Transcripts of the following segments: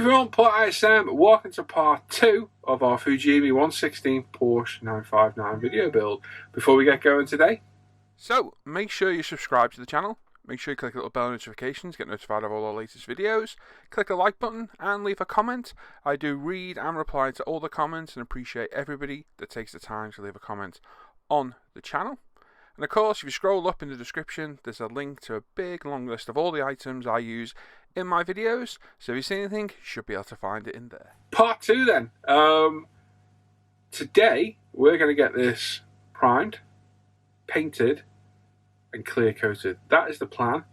everyone, Port ISM, welcome to part 2 of our Fujimi 116 Porsche 959 video build. Before we get going today, so make sure you subscribe to the channel, make sure you click the little bell notifications, get notified of all our latest videos, click the like button and leave a comment. I do read and reply to all the comments and appreciate everybody that takes the time to leave a comment on the channel. And of course, if you scroll up in the description, there's a link to a big long list of all the items I use in my videos. So if you see anything, you should be able to find it in there. Part 2 then. Today, we're going to get this primed, painted, and clear coated. That is the plan.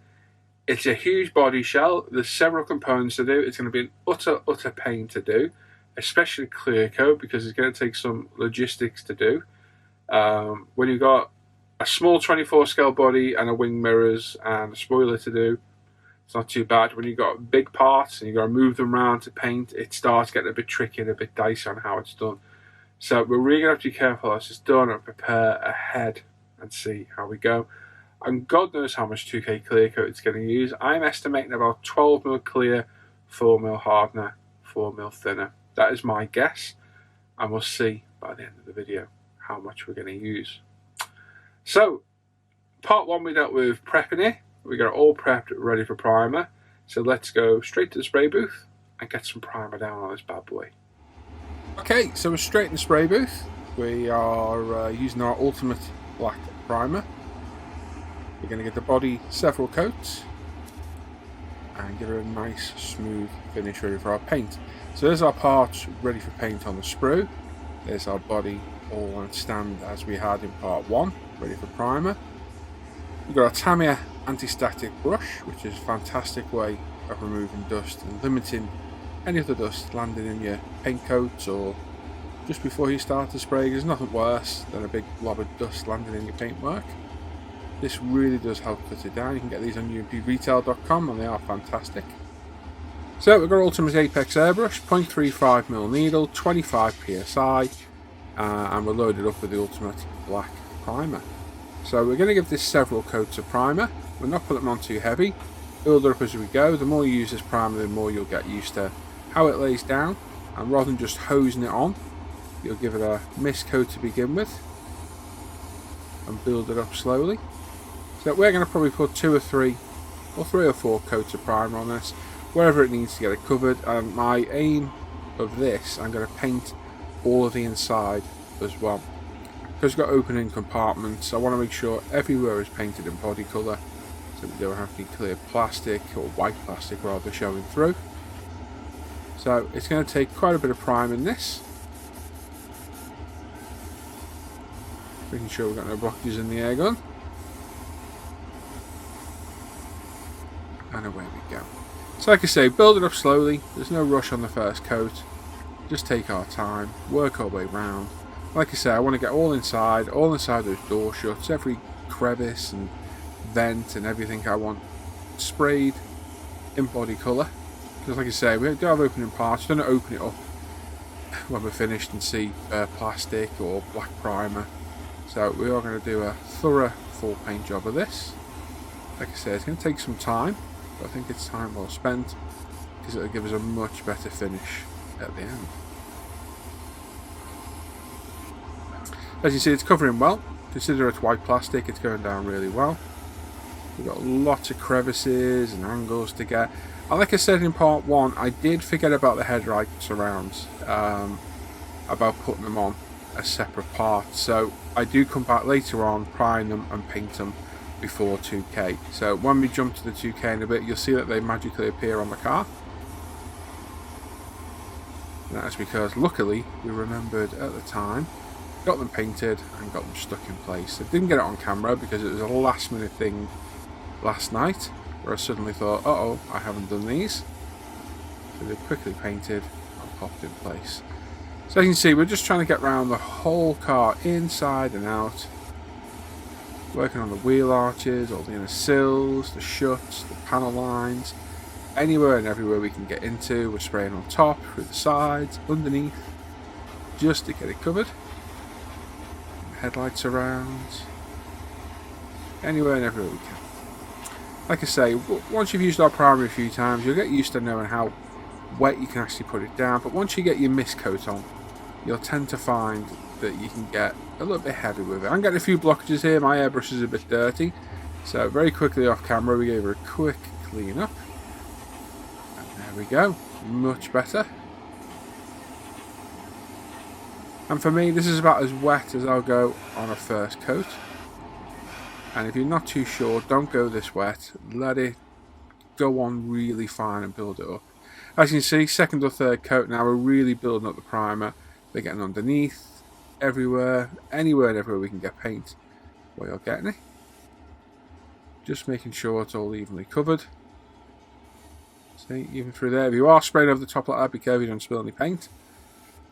It's a huge body shell. There's several components to do. It's going to be an utter pain to do, especially clear coat, because it's going to take some logistics to do. When you've got a small 24 scale body and a wing mirrors and a spoiler to do, it's not too bad. When you've got big parts and you've got to move them around to paint, it starts getting a bit tricky and a bit dicey on how it's done. So we're really going to have to be careful as it's done and prepare ahead and see how we go. And God knows how much 2K clear coat it's going to use. I'm estimating about 12mm clear, 4mm hardener, 4mm thinner. That is my guess, and we'll see by the end of the video how much we're going to use. So, part 1 we dealt with prepping it. We got it all prepped, ready for primer. So let's go straight to the spray booth and get some primer down on this bad boy. Okay, so we're straight in the spray booth. We are using our ultimate black primer. We're going to get the body several coats and give it a nice smooth finish ready for our paint. So there's our parts ready for paint on the sprue. There's our body all on stand as we had in part 1, ready for primer. We've got our Tamiya anti-static brush, which is a fantastic way of removing dust and limiting any of the dust landing in your paint coats or just before you start to spray. There's nothing worse than a big blob of dust landing in your paintwork. This really does help cut it down. You can get these on umpretail.com and they are fantastic. So we've got Ultimate Apex airbrush, 0.35mm needle, 25 psi, and we're loaded up with the Ultimate black primer. So we're going to give this several coats of primer. We're not putting them on too heavy. Build it up as we go. The more you use this primer, the more you'll get used to how it lays down. And rather than just hosing it on, you'll give it a mist coat to begin with and build it up slowly. So we're going to probably put 2 or 3 or 3 or 4 coats of primer on this, wherever it needs to get it covered. And my aim of this, I'm going to paint all of the inside as well. Because we've got opening compartments, I want to make sure everywhere is painted in body colour, so we don't have any clear plastic or white plastic rather showing through. So it's going to take quite a bit of prime in this. Making sure we've got no blockages in the air gun. And away we go. So like I say, build it up slowly. There's no rush on the first coat. Just take our time, work our way round. Like I say, I want to get all inside those door shuts, every crevice and vent and everything I want sprayed in body colour. Because like I say, we do have opening parts, don't open it up when we're finished and see plastic or black primer. So we are going to do a thorough full paint job of this. Like I say, it's going to take some time, but I think it's time well spent because it'll give us a much better finish at the end. As you see, it's covering well. Consider it's white plastic, it's going down really well. We've got lots of crevices and angles to get. And like I said in part 1, I did forget about the headlight surrounds, about putting them on as separate parts. So I do come back later on, prime them and paint them before 2K. So when we jump to the 2K in a bit, you'll see that they magically appear on the car. And that's because luckily we remembered at the time, got them painted and got them stuck in place. I didn't get it on camera because it was a last minute thing last night where I suddenly thought, uh-oh, I haven't done these. So they're quickly painted and popped in place. So as you can see, we're just trying to get around the whole car inside and out. Working on the wheel arches, all the inner sills, the shuts, the panel lines. Anywhere and everywhere we can get into, we're spraying on top, through the sides, underneath, just to get it covered. Headlights around, anywhere and everywhere we can. Like I say, once you've used our primer a few times, you'll get used to knowing how wet you can actually put it down, but once you get your mist coat on, you'll tend to find that you can get a little bit heavy with it. I'm getting a few blockages here. My airbrush is a bit dirty, so very quickly off camera we gave her a quick clean up, and there we go, much better. And for me, this is about as wet as I'll go on a first coat. And if you're not too sure, don't go this wet. Let it go on really fine and build it up. As you can see, second or third coat now, we're really building up the primer. They're getting underneath, everywhere, anywhere and everywhere we can get paint while you're getting it. Just making sure it's all evenly covered. See, even through there. If you are spraying over the top like that, be careful you don't spill any paint,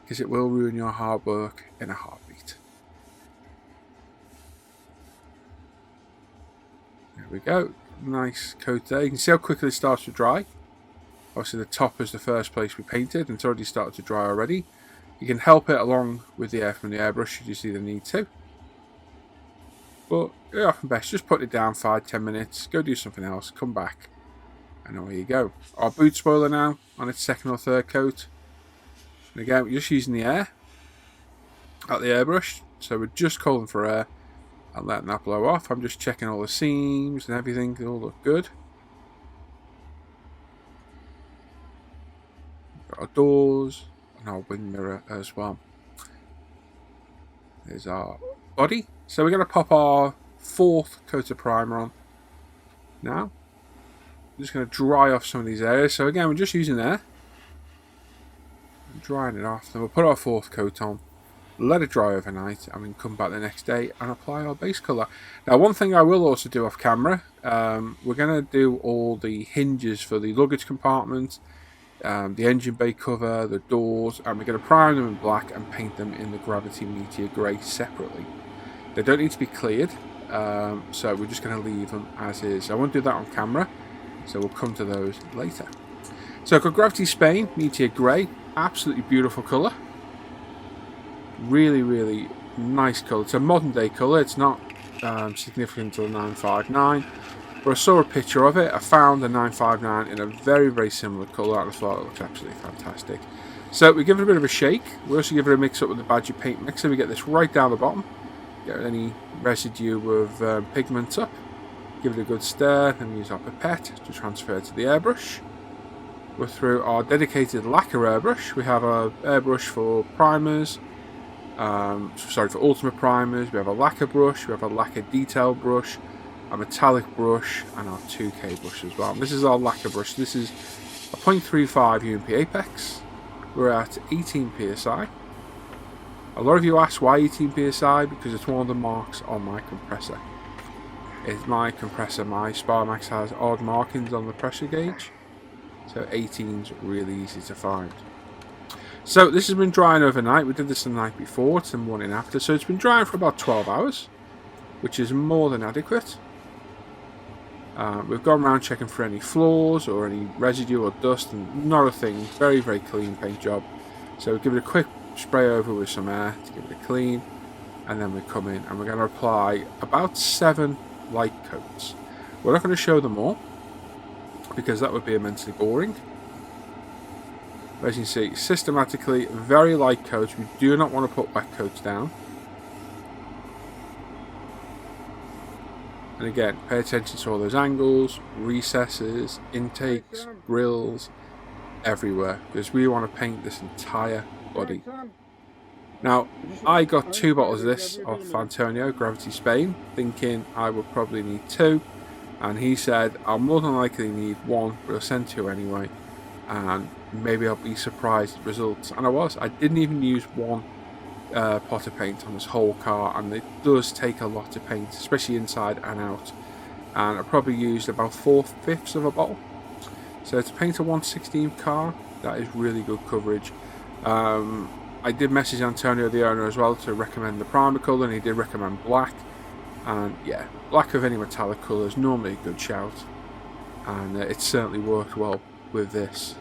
because it will ruin your hard work in a heartbeat. There we go. Nice coat there. You can see how quickly it starts to dry. Obviously the top is the first place we painted, and it's already started to dry already. You can help it along with the air from the airbrush should you see the need to. But you're often best just put it down 5-10 minutes, go do something else, come back, and away you go. Our boot spoiler now on its second or third coat. And again, we're just using the air at the airbrush, so we're just calling for air and letting that blow off. I'm just checking all the seams and everything, they all look good. Got our doors and our wing mirror as well. There's our body. So we're going to pop our fourth coat of primer on now. I'm just going to dry off some of these areas. So again, we're just using air, drying it off. Then we'll put our fourth coat on, let it dry overnight, and we can come back the next day and apply our base colour. Now, one thing I will also do off camera, we're going to do all the hinges for the luggage compartment, the engine bay cover, the doors, and we're going to prime them in black and paint them in the Gravity Meteor Grey separately. They don't need to be cleared, so we're just going to leave them as is. I won't do that on camera, so we'll come to those later. So I've got Gravity Spain Meteor Grey, absolutely beautiful colour. Really, really nice colour. It's a modern day colour, it's not significant to the 959. But I saw a picture of it, I found the 959 in a very, very similar colour, and I thought it looks absolutely fantastic. So we give it a bit of a shake, we also give it a mix up with the Badger paint mixer, we get this right down the bottom, get any residue of pigment up, give it a good stir, then use our pipette to transfer to the airbrush. We're through our dedicated lacquer airbrush, we have our airbrush for primers, for ultimate primers, we have a lacquer brush, we have a lacquer detail brush, a metallic brush, and our 2K brush as well. And this is our lacquer brush. This is a 0.35 UMP apex. We're at 18 psi. A lot of you ask why 18 psi, because it's one of the marks on my compressor. It's my compressor, my Sparmax has odd markings on the pressure gauge, so 18's really easy to find. So this has been drying overnight. We did this the night before, it's the morning after, so it's been drying for about 12 hours, which is more than adequate. We've gone around checking for any flaws or any residue or dust, and not a thing. Very, very clean paint job. So we give it a quick spray over with some air to give it a clean, and then we come in and we're going to apply about 7 light coats. We're not going to show them all because that would be immensely boring. As you can see, systematically, very light coats. We do not want to put wet coats down. And again, pay attention to all those angles, recesses, intakes, grills, everywhere, because we want to paint this entire body. Now, I got 2 bottles of this off Antonio, Gravity Spain, thinking I would probably need 2, and he said I'll more than likely need 1, but I'll send 2 anyway, and maybe I'll be surprised at the results. And I was. I didn't even use 1 pot of paint on this whole car, and it does take a lot to paint, especially inside and out, and I probably used about 4/5 of a bottle. So to paint a 1/16 car, that is really good coverage. I did message Antonio, the owner, as well, to recommend the primer colour, and he did recommend black, and yeah, black of any metallic colour is normally a good shout, and it certainly worked well with this.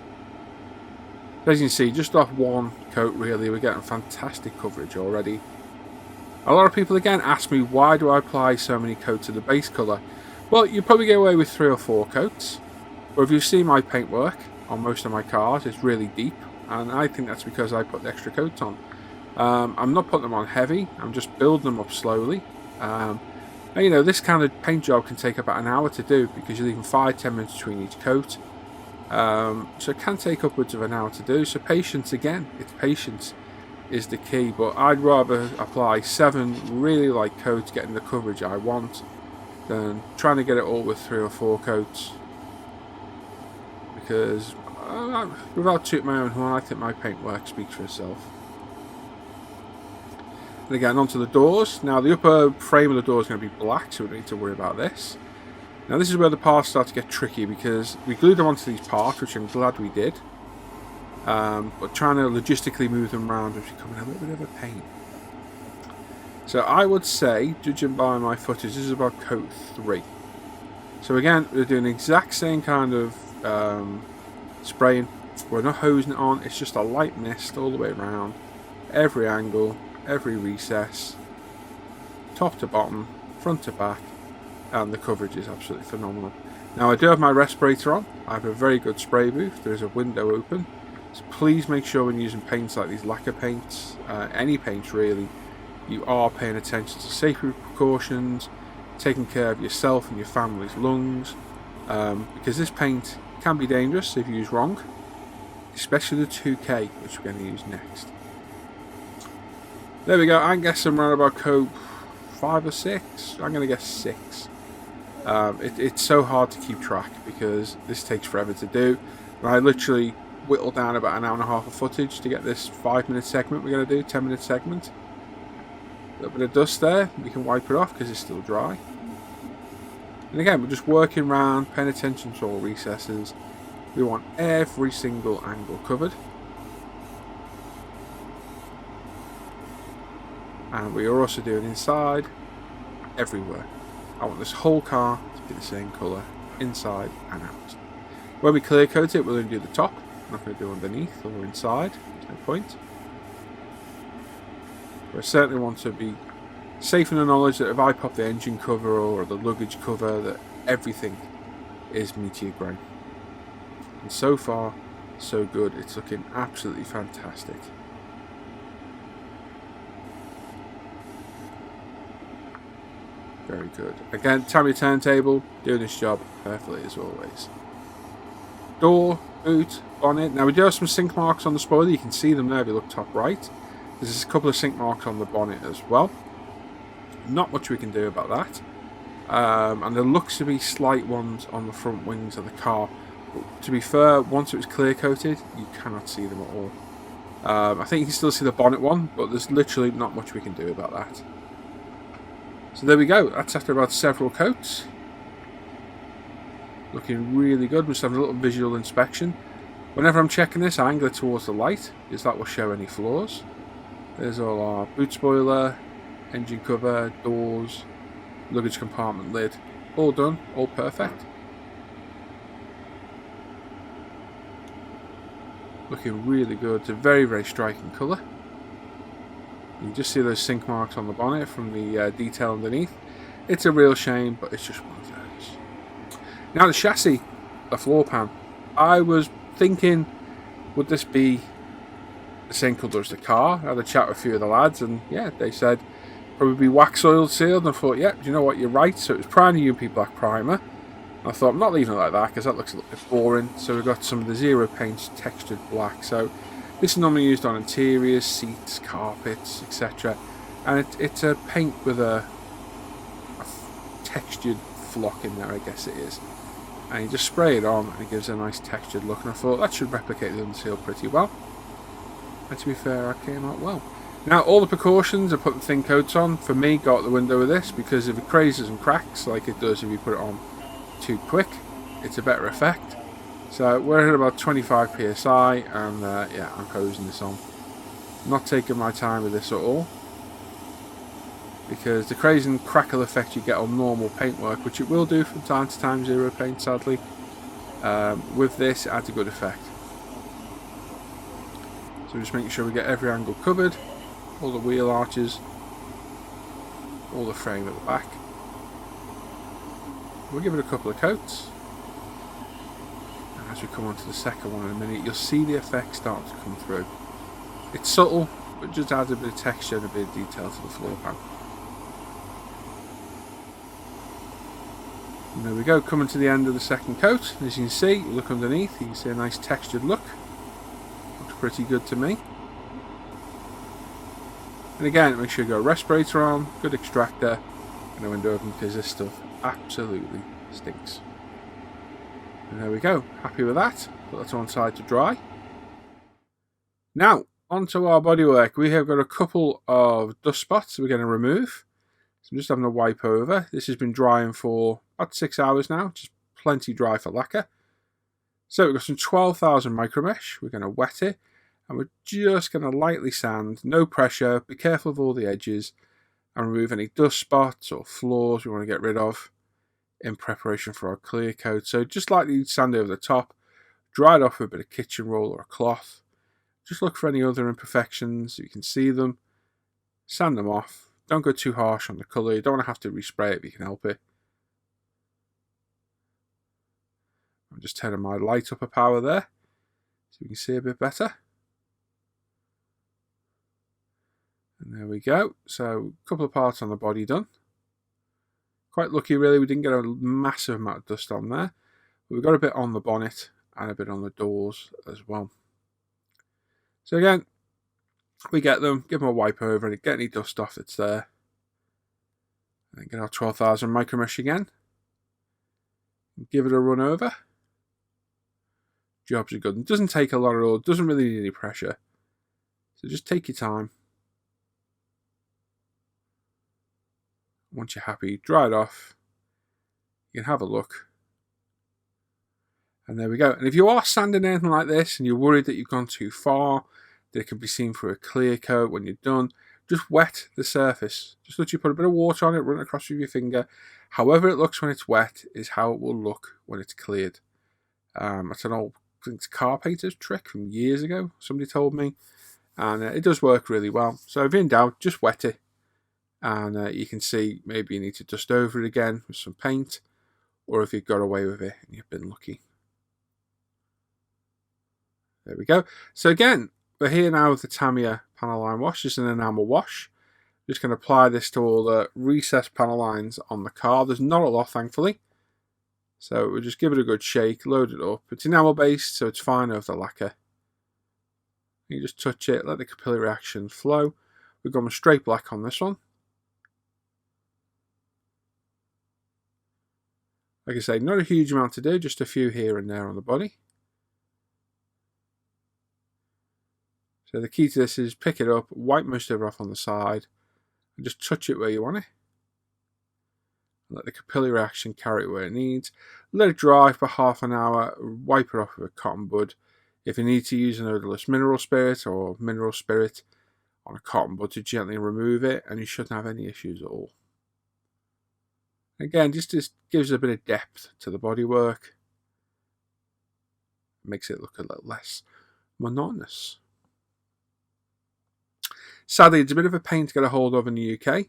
As you can see, just off 1 coat really, we're getting fantastic coverage already. A lot of people again ask me, why do I apply so many coats of the base colour? Well, you probably get away with 3 or 4 coats, but if you see my paint work, on most of my cars. It's really deep, and I think that's because I put the extra coats on. I'm not putting them on heavy, I'm just building them up slowly. And, you know, this kind of paint job can take about an hour to do because you're leaving 5-10 minutes between each coat. So it can take upwards of an hour to do. So patience again, it's patience is the key. But I'd rather apply 7 really light coats, getting the coverage I want, than trying to get it all with 3 or 4 coats. Because without tooting my own horn, I think my paintwork speaks for itself. And again, onto the doors. Now the upper frame of the door is going to be black, so we don't need to worry about this. Now this is where the parts start to get tricky, because we glued them onto these parts, which I'm glad we did. But trying to logistically move them around is becoming a little bit of a pain. So I would say, judging by my footage, this is about coat 3. So again, we're doing the exact same kind of spraying. We're not hosing it on, it's just a light mist all the way around, every angle, every recess, top to bottom, front to back, and the coverage is absolutely phenomenal. Now I do have my respirator on, I have a very good spray booth, there is a window open, so please make sure when using paints like these lacquer paints, any paints really, you are paying attention to safety precautions, taking care of yourself and your family's lungs, because this paint can be dangerous if used wrong, especially the 2K, which we're going to use next. There we go, I'm guessing around about coat 5 or 6, I'm going to guess 6. It's so hard to keep track because this takes forever to do. And I literally whittled down about an hour and a half of footage to get this 5-minute segment we're going to do, 10-minute segment. A little bit of dust there, we can wipe it off because it's still dry. And again, we're just working around, paying attention to all recesses. We want every single angle covered. And we are also doing inside, everywhere. I want this whole car to be the same colour, inside and out. When we clear coat it, we're going to do the top. I'm not going to do underneath or inside, there's no point. But I certainly want to be safe in the knowledge that if I pop the engine cover or the luggage cover, that everything is meteor grey. And so far, so good. It's looking absolutely fantastic. Very good. Again, Tammy turntable, doing this job perfectly as always. Door, boot, bonnet. Now we do have some sink marks on the spoiler. You can see them there if you look top right. There's a couple of sink marks on the bonnet as well. Not much we can do about that. And there looks to be slight ones on the front wings of the car. But to be fair, once it was clear coated, you cannot see them at all. I think you can still see the bonnet one, but there's literally not much we can do about that. So there we go, that's after about several coats. Looking really good. We're just having a little visual inspection. Whenever I'm checking this, I angle it towards the light, because that will show any flaws. There's all our boot spoiler, engine cover, doors, luggage compartment lid. All done, all perfect. Looking really good. It's a very, very striking colour. You can just see those sink marks on the bonnet from the detail underneath. It's a real shame, but it's just one of those. Now the chassis, the floor pan. I was thinking, would this be the same colour as the car? I had a chat with a few of the lads, and yeah, they said probably be wax oil sealed. And I thought, yeah, do you know what? You're right. So it was primer UP black primer. I thought I'm not leaving it like that because that looks a little bit boring. So we've got some of the zero paints textured black. So this is normally used on interiors, seats, carpets, etc. And it's a paint with a textured flock in there, I guess it is. And you just spray it on and it gives a nice textured look. And I thought that should replicate the unseal pretty well. And to be fair, I came out well. Now all the precautions of putting thin coats on, for me, go out the window with this, because if it crazes and cracks like it does if you put it on too quick, it's a better effect. So we're at about 25 psi, and yeah, I'm hosing this on. Not taking my time with this at all, because the crazy and crackle effect you get on normal paintwork, which it will do from time to time, zero paint sadly, with this it adds a good effect. So we're just making sure we get every angle covered, all the wheel arches, all the frame at the back. We'll give it a couple of coats. as we come on to the second one in a minute, you'll see the effect start to come through. It's subtle, but just adds a bit of texture and a bit of detail to the floor pan. And there we go, coming to the end of the second coat. As you can see, you look underneath, you can see a nice textured look. Looks pretty good to me. And again, make sure you got a respirator on, good extractor, and a window open, because this stuff absolutely stinks. And there we go, happy with that. Put that on side to dry. Now, onto our bodywork. We have got a couple of dust spots we're going to remove. So I'm just having a wipe over. This has been drying for about 6 hours now, just plenty dry for lacquer. So we've got some 12,000 micromesh. We're going to wet it, and we're just going to lightly sand, no pressure, be careful of all the edges, and remove any dust spots or flaws we want to get rid of in preparation for our clear coat. So just lightly sand over the top, dry it off with a bit of kitchen roll or a cloth. Just look for any other imperfections, you can see them, sand them off. Don't go too harsh on the colour, you don't want to have to respray it if you can help it. I'm just turning my light up a power there, so you can see a bit better. And there we go, so a couple of parts on the body done. Quite lucky really, we didn't get a massive amount of dust on there. But we've got a bit on the bonnet and a bit on the doors as well. So again, we get them, give them a wipe over and get any dust off that's there. And then get our 12,000 micromesh again. Give it a run over. Jobs are good. It doesn't take a lot at all, it doesn't really need any pressure. So just take your time. Once you're happy, dry it off. You can have a look. And there we go. And if you are sanding anything like this and you're worried that you've gone too far, that it can be seen through a clear coat when you're done, just wet the surface. Just let you put a bit of water on it, run it across with your finger. However it looks when it's wet is how it will look when it's cleared. That's an old, I think it's a car painter's trick from years ago, somebody told me. And it does work really well. So if in doubt, just wet it. And you can see maybe you need to dust over it again with some paint, or if you've got away with it and you've been lucky. There we go. So again, we're here now with the Tamiya panel line wash. This is an enamel wash. Just going to apply this to all the recessed panel lines on the car. There's not a lot, thankfully. So we'll just give it a good shake, load it up. It's enamel based, so it's fine over the lacquer. You just touch it, let the capillary action flow. We've gone with straight black on this one. Like I say, not a huge amount to do, just a few here and there on the body. So the key to this is pick it up, wipe most of it off on the side, and just touch it where you want it. Let the capillary action carry it where it needs. Let it dry for half an hour, wipe it off with a cotton bud. If you need to use an odourless mineral spirit or mineral spirit on a cotton bud to gently remove it, and you shouldn't have any issues at all. Again, just gives a bit of depth to the bodywork. Makes it look a little less monotonous. Sadly, it's a bit of a pain to get a hold of in the UK.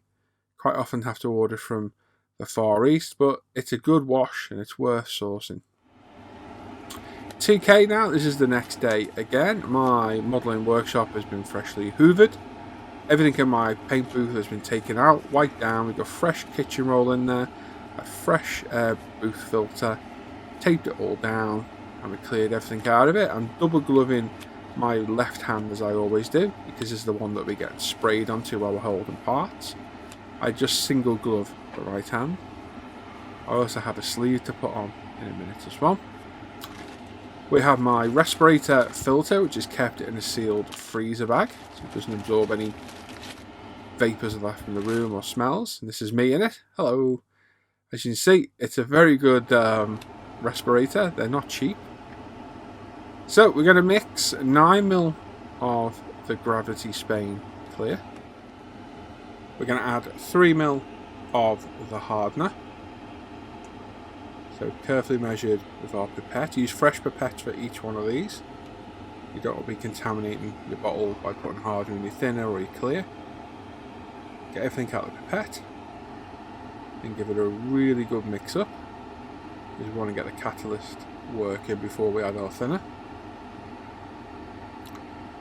Quite often have to order from the Far East, but it's a good wash and it's worth sourcing. 2K now, this is the next day again. My modelling workshop has been freshly hoovered. Everything in my paint booth has been taken out, wiped down. We've got fresh kitchen roll in there, a fresh booth filter, taped it all down, and we cleared everything out of it. I'm double gloving my left hand as I always do, because this is the one that we get sprayed onto while we're holding parts. I just single glove the right hand. I also have a sleeve to put on in a minute as well. We have my respirator filter, which is kept in a sealed freezer bag, so it doesn't absorb any vapours left from the room or smells. And this is me in it. Hello. As you can see, it's a very good respirator. They're not cheap. So we're going to mix 9ml of the Gravity Spain Clear. We're going to add 3ml of the hardener. So carefully measured with our pipette. Use fresh pipettes for each one of these. You don't want to be contaminating your bottle by putting hardener in your thinner or your clear. Get everything out of the pipette and give it a really good mix up. is we want to get the catalyst working before we add our thinner.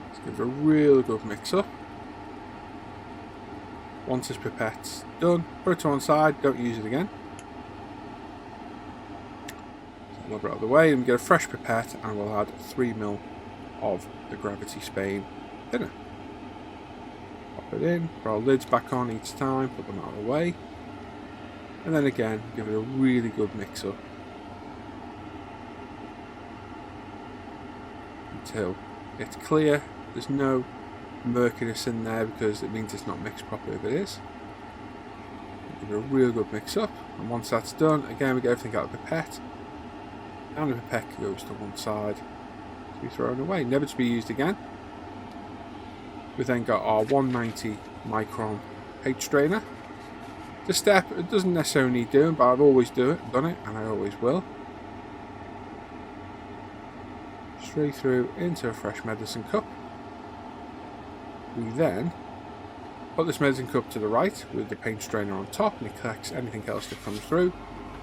Let's give it a real good mix up. Once this pipette's done, put it to one side, don't use it again. So lob it out of the way, and we get a fresh pipette, and we'll add 3ml of the Gravity Spain thinner. Pop it in, put our lids back on each time, put them out of the way, and then again give it a really good mix up until it's clear. There's no murkiness in there because it means it's not mixed properly if it is. Give it a real good mix up, and once that's done, again we get everything out of the pipette, and the pipette goes to one side to be thrown away, never to be used again. We've then got our 190 micron paint strainer. The step, it doesn't necessarily need doing, but I've always done it, and I always will. Straight through into a fresh medicine cup. We then put this medicine cup to the right with the paint strainer on top, and it collects anything else that comes through,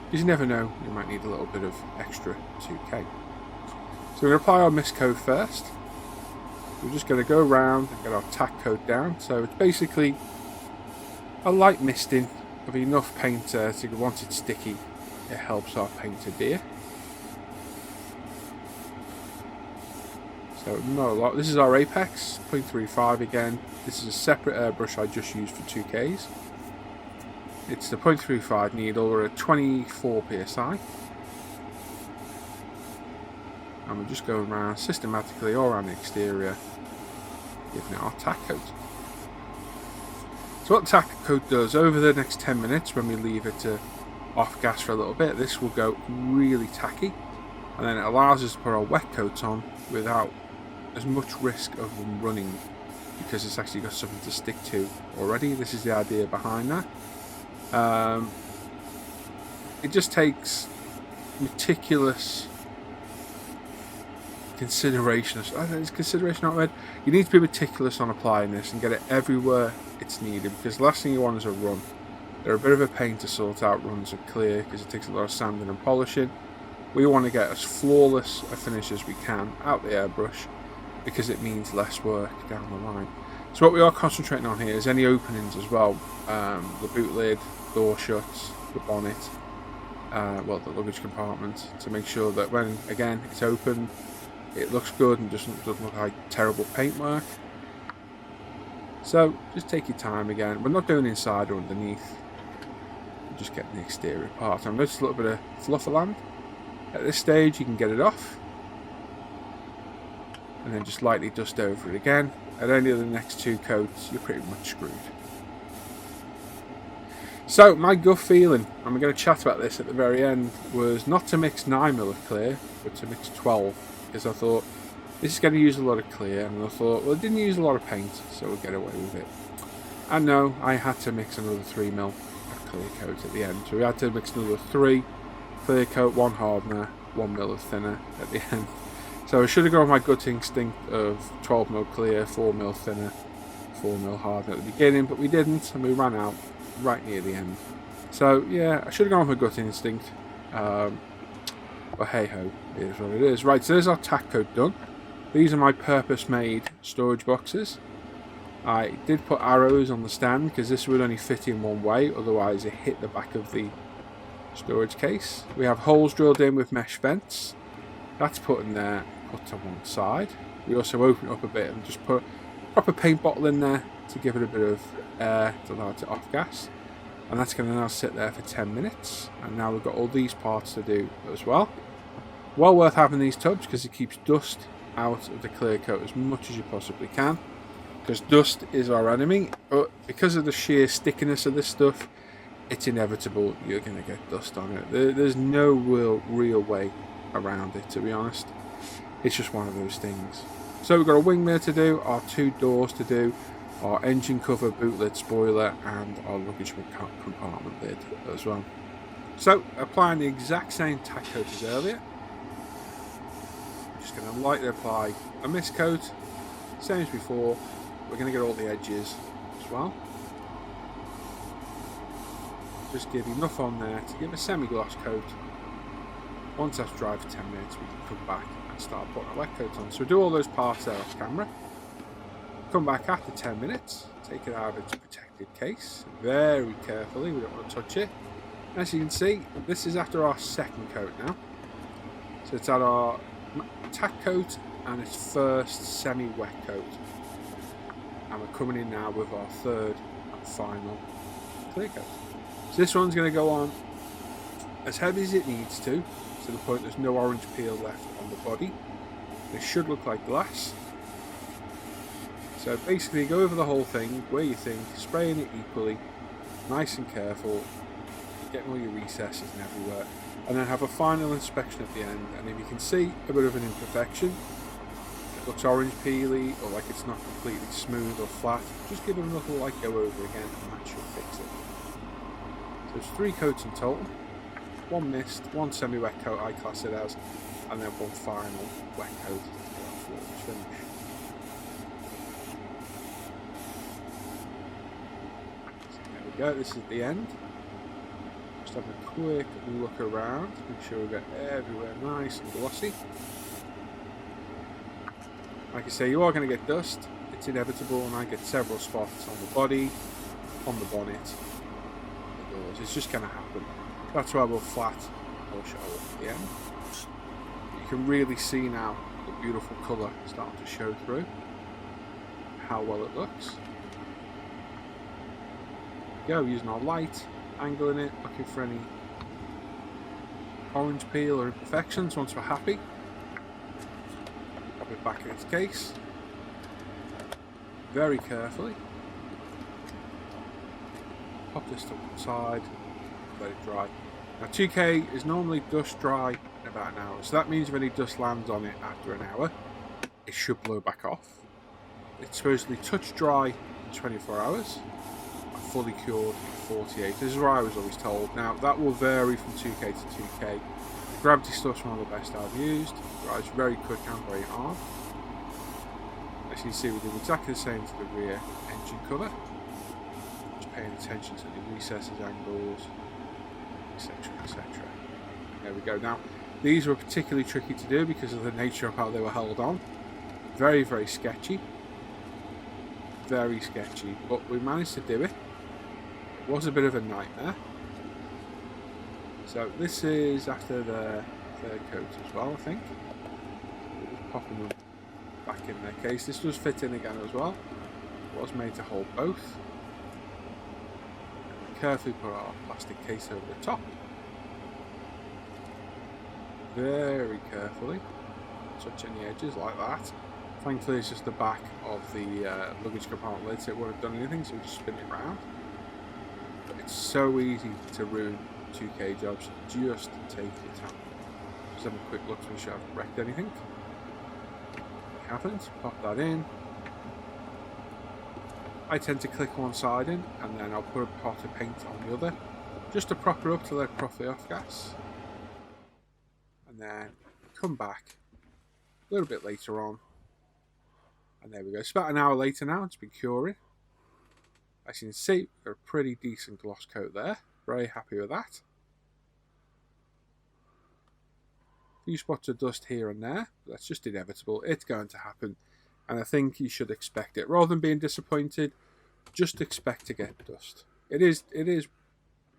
because you never know, you might need a little bit of extra 2K. So we're going to apply our mist coat first. We're just going to go around and get our tack coat down. So it's basically a light misting of enough paint to, once it's sticky, it helps our paint adhere. So not a lot. This is our Apex 0.35 again. This is a separate airbrush I just used for 2Ks. It's the 0.35 needle or a 24 psi. And we're just going around systematically all around the exterior, giving it our tack coat. So what the tack coat does, over the next 10 minutes when we leave it to off gas for a little bit, this will go really tacky, and then it allows us to put our wet coats on without as much risk of them running, because it's actually got something to stick to already. This is the idea behind that. It just takes meticulous consideration. I think it's consideration, not red. You need to be meticulous on applying this and get it everywhere it's needed, because the last thing you want is a run. They're a bit of a pain to sort out, runs of clear, because it takes a lot of sanding and polishing. We want to get as flawless a finish as we can out the airbrush, because it means less work down the line. So what we are concentrating on here is any openings as well. The boot lid, door shuts, the bonnet, well, the luggage compartment, to make sure that when, again, it's open, it looks good and doesn't look like terrible paintwork. So just take your time again. We're not doing inside or underneath. We're just getting the exterior part. I've noticed a little bit of fluff land. At this stage you can get it off, and then just lightly dust over it again. At any of the next two coats you're pretty much screwed. So my gut feeling, and we're going to chat about this at the very end, was not to mix 9mm of clear, but to mix 12. Because I thought this is going to use a lot of clear, and I thought, well, it didn't use a lot of paint, so we'll get away with it. And no, I had to mix another 3mm of clear coat at the end, so we had to mix another 3 clear coat, 1 hardener, 1mm of thinner at the end. So I should have gone with my gut instinct of 12mm clear, 4mm thinner, 4mm hardener at the beginning, but we didn't, and we ran out right near the end. So yeah, I should have gone with my gut instinct. But hey ho, it is what it is. Right, so there's our tack coat done. These are my purpose-made storage boxes. I did put arrows on the stand because this would only fit in one way, otherwise it hit the back of the storage case. We have holes drilled in with mesh vents. That's put in there, put to one side. We also open it up a bit and just put a proper paint bottle in there to give it a bit of air to allow it to off gas. And that's going to now sit there for 10 minutes. And now we've got all these parts to do as well. Well worth having these tubs because it keeps dust out of the clear coat as much as you possibly can. Because dust is our enemy. But because of the sheer stickiness of this stuff, it's inevitable you're going to get dust on it. There's no real way around it, to be honest. It's just one of those things. So we've got a wing mirror to do, our 2 doors to do, our engine cover, boot lid, spoiler, and our luggage compartment lid as well. So applying the exact same tack coat as earlier. Just going to lightly apply a mist coat, same as before. We're going to get all the edges as well. Just give enough on there to give a semi-gloss coat, Once that's dry for 10 minutes, we can come back and start putting our wet coat on. So we do all those parts there off camera. Come back after 10 minutes, take it out of its protected case very carefully, we don't want to touch it. As you can see, this is after our second coat now. So it's at our tack coat and its first semi-wet coat. And we're coming in now with our third and final clear coat. So this one's going to go on as heavy as it needs to the point there's no orange peel left on the body. It should look like glass. So basically go over the whole thing where you think, spraying it equally, nice and careful, getting all your recesses and everywhere, and then have a final inspection at the end. And if you can see a bit of an imperfection, it looks orange peely or like it's not completely smooth or flat, just give it a little like go over again and that should fix it. So there's 3 coats in total, 1 mist, 1 semi-wet coat I class it as, and then 1 final wet coat to get our flawless finish. Go. This is the end. Just have a quick look around, make sure we get everywhere nice and glossy. Like I say, you are going to get dust, it's inevitable, and I get several spots on the body, on the bonnet, the doors. It's just going to happen. That's why we'll flat Porsche at the end. You can really see now the beautiful colour starting to show through, how well it looks. Go using our light, angling it, looking for any orange peel or imperfections. Once we're happy, pop it back in its case very carefully, pop this to one side, let it dry. Now 2K is normally dust dry in about an hour, so that means if any dust lands on it after an hour, it should blow back off. It's supposedly touch dry in 24 hours. Fully cured in 48. This is what I was always told. Now that will vary from 2K to 2K. Gravity stuff's one of the best I've used. Dries very quick and very hard. As you can see, we did exactly the same for the rear engine cover. Just paying attention to the recesses, angles, etc, etc. There we go. Now these were particularly tricky to do because of the nature of how they were held on. Very, very sketchy. Very sketchy, but we managed to do it. It was a bit of a nightmare. So this is after the third coat as well, I think. We're just popping them back in their case. This does fit in again as well. It was made to hold both. Carefully put our plastic case over the top. Very carefully. Touching the edges like that. Thankfully it's just the back of the luggage compartment lid, so it won't have done anything, so we just spin it around. But it's so easy to ruin 2K jobs, just take your time. Just have a quick look to make sure I haven't wrecked anything. We haven't, pop that in. I tend to click one side in, and then I'll put a pot of paint on the other, just to prop it up to let it properly off gas. And then come back a little bit later on. And there we go. It's about an hour later now. It's been curing. As you can see, we've got a pretty decent gloss coat there. Very happy with that. A few spots of dust here and there. But that's just inevitable. It's going to happen. And I think you should expect it. Rather than being disappointed, just expect to get dust. It is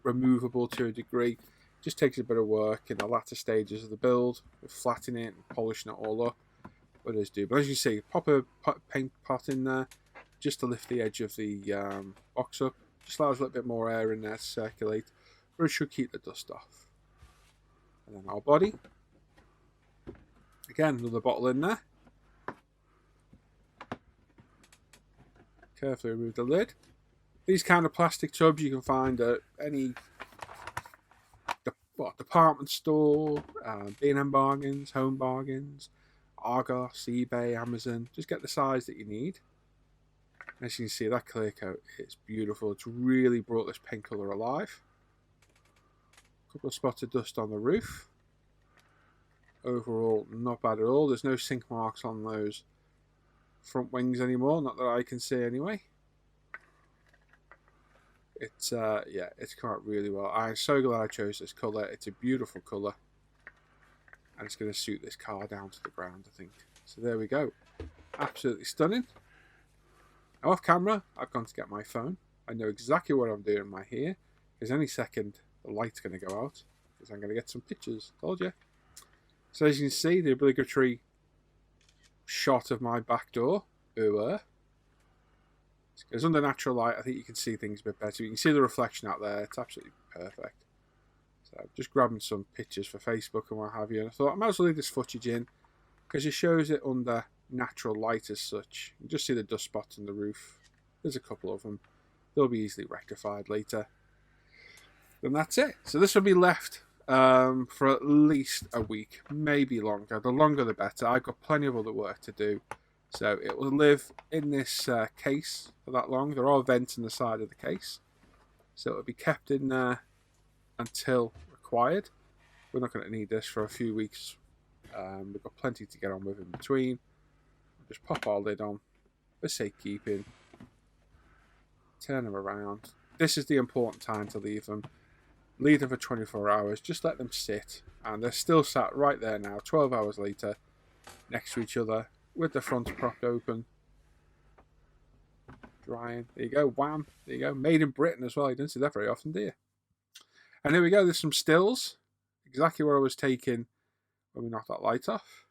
removable to a degree. It just takes a bit of work in the latter stages of the build. With flattening it and polishing it all up. Others do, but as you see, pop a paint pot in there just to lift the edge of the box up. Just allows a little bit more air in there to circulate, but it should keep the dust off. And then our body. Again, another bottle in there. Carefully remove the lid. These kind of plastic tubs you can find at any department store, B&M bargains, home bargains, Argos, eBay, Amazon. Just get the size that you need. As you can see, that clear coat is beautiful. It's really brought this paint colour alive. A couple of spots of dust on the roof. Overall, not bad at all. There's no sink marks on those front wings anymore, not that I can see anyway. It's yeah, it's come out really well. I'm so glad I chose this colour. It's a beautiful colour. and it's going to suit this car down to the ground, I think. So there we go. Absolutely stunning. Now off camera, I've gone to get my phone. I know exactly what I'm doing in my hair, because any second the light's going to go out, because I'm going to get some pictures. Told you. So as you can see, the obligatory shot of my back door. Because under natural light, I think you can see things a bit better. You can see the reflection out there. It's absolutely perfect. So I'm just grabbing some pictures for Facebook and what have you. And I thought I might as well leave this footage in, because it shows it under natural light as such. You can just see the dust spots on the roof. There's a couple of them. They'll be easily rectified later. And that's it. So this will be left for at least a week, maybe longer. The longer the better. I've got plenty of other work to do. So it will live in this case for that long. There are vents in the side of the case. So it will be kept in there until required. We're not going to need this for a few weeks. We've got plenty to get on with in between. Just pop our lid on for safekeeping. Turn them around. This is the important time to leave them. Leave them for 24 hours. Just let them sit. And they're still sat right there now, 12 hours later, next to each other, with the front propped open. Drying. There you go. Wham. There you go. Made in Britain as well. You don't see that very often, do you? And here we go. There's some stills. Exactly where I was taking when we knocked that light off.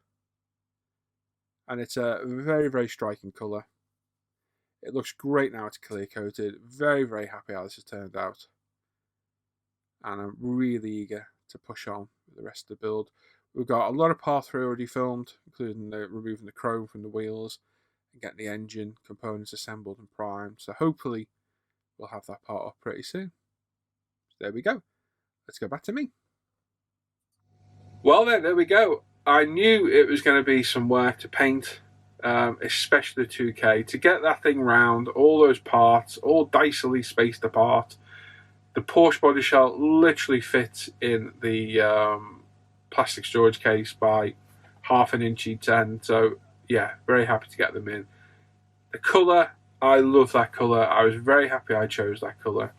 And it's a very, very striking colour. It looks great now it's clear coated. Very, very happy how this has turned out. And I'm really eager to push on with the rest of the build. We've got a lot of part 3 already filmed, including removing the chrome from the wheels and getting the engine components assembled and primed. So hopefully we'll have that part up pretty soon. So there we go. Let's go back to me. Well then, there we go. I knew it was going to be some work to paint, especially the 2K. To get that thing round, all those parts, all dicily spaced apart. The Porsche body shell literally fits in the plastic storage case by half an inch each end. So yeah, very happy to get them in. The colour, I love that colour. I was very happy I chose that colour.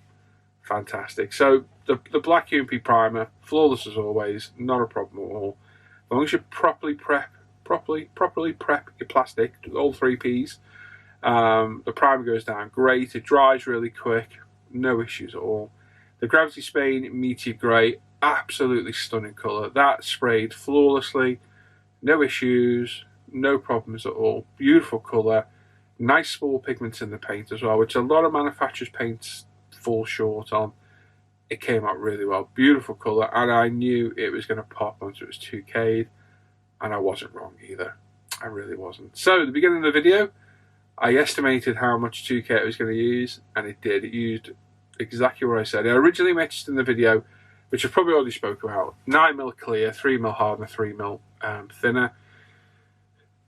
Fantastic. So the black UMP primer, flawless as always, not a problem at all. As long as you properly prep your plastic, all 3 Ps, the primer goes down great. It dries really quick, no issues at all. The Gravity Spain Meteor Grey, absolutely stunning colour. That sprayed flawlessly, no issues, no problems at all. Beautiful colour, nice small pigments in the paint as well, which a lot of manufacturers' paints fall short on. It came out really well. Beautiful colour, and I knew it was going to pop once it was 2K'd, and I wasn't wrong either. I really wasn't. So, at the beginning of the video, I estimated how much 2K it was going to use, and it did. It used exactly what I said. I originally mentioned in the video, which I probably already spoke about, 9mm clear, 3mm hard, and 3mm thinner.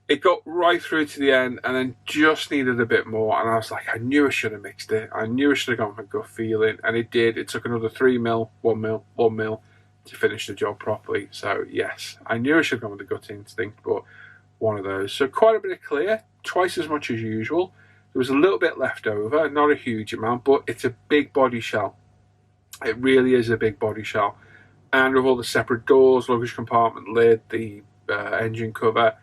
It got right through to the end and then just needed a bit more, and I was like, I knew I should have mixed it. I knew I should have gone for gut feeling, and it did. It took another 3mm, 1mm to finish the job properly. So yes, I knew I should have gone with the gut instinct, but one of those. So quite a bit of clear, twice as much as usual. There was a little bit left over, not a huge amount, but it's a big body shell. It really is a big body shell. And with all the separate doors, luggage compartment lid, the engine cover,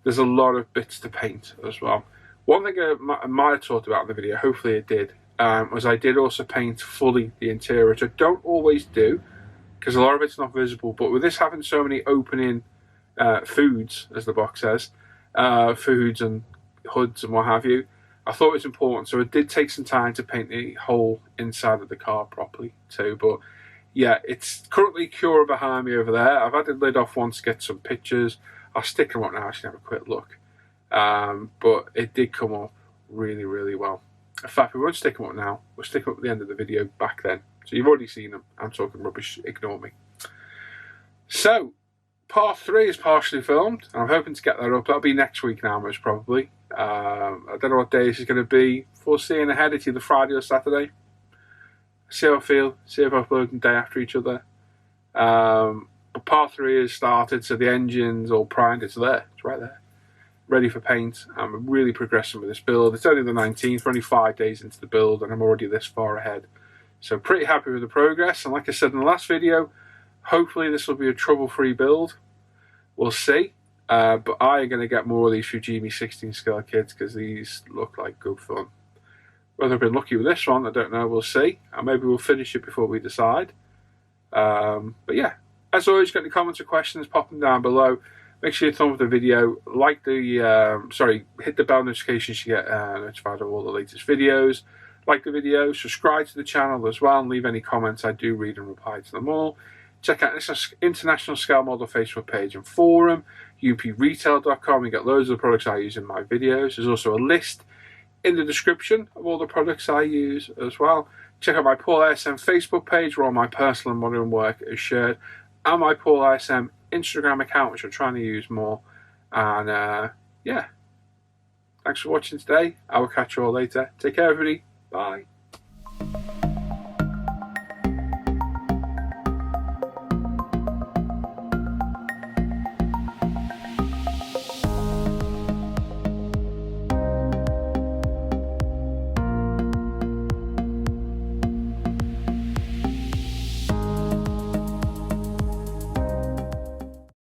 there's a lot of bits to paint as well. One thing I might have talked about in the video, hopefully it did, was I did also paint fully the interior, which I don't always do, because a lot of it's not visible. But with this having so many opening foods, as the box says, foods and hoods and what have you, I thought it was important. So it did take some time to paint the whole inside of the car properly too. But yeah, it's currently curing behind me over there. I've had the lid off once to get some pictures. I'll stick them up now, actually have a quick look. But it did come up really, really well. In fact, we won't stick them up now. We'll stick them up at the end of the video back then. So you've already seen them. I'm talking rubbish. Ignore me. So, part 3 is partially filmed. And I'm hoping to get that up. That'll be next week now, most probably. I don't know what day this is going to be. Foreseeing ahead, it's either Friday or Saturday. See how I feel. See if I upload them day after each other. But part 3 has started, so the engine's all primed. It's there. It's right there. Ready for paint. I'm really progressing with this build. It's only the 19th. We're only 5 days into the build, and I'm already this far ahead. So pretty happy with the progress. And like I said in the last video, hopefully this will be a trouble-free build. We'll see. But I am going to get more of these Fujimi 16 scale kits because these look like good fun. Whether I've been lucky with this one, I don't know. We'll see. And maybe we'll finish it before we decide. But yeah, as always, got any comments or questions, pop them down below. Make sure you thumb up the video, like the, hit the bell notifications to get notified of all the latest videos. Like the video, subscribe to the channel as well, and leave any comments. I do read and reply to them all. Check out this International Scale Model Facebook page and forum, upretail.com. You get loads of the products I use in my videos. There's also a list in the description of all the products I use as well. Check out my Paul ISM Facebook page where all my personal and modern work is shared, and my Paul ISM Instagram account, which I'm trying to use more. And yeah, thanks for watching today. I will catch you all later. Take care, everybody. Bye.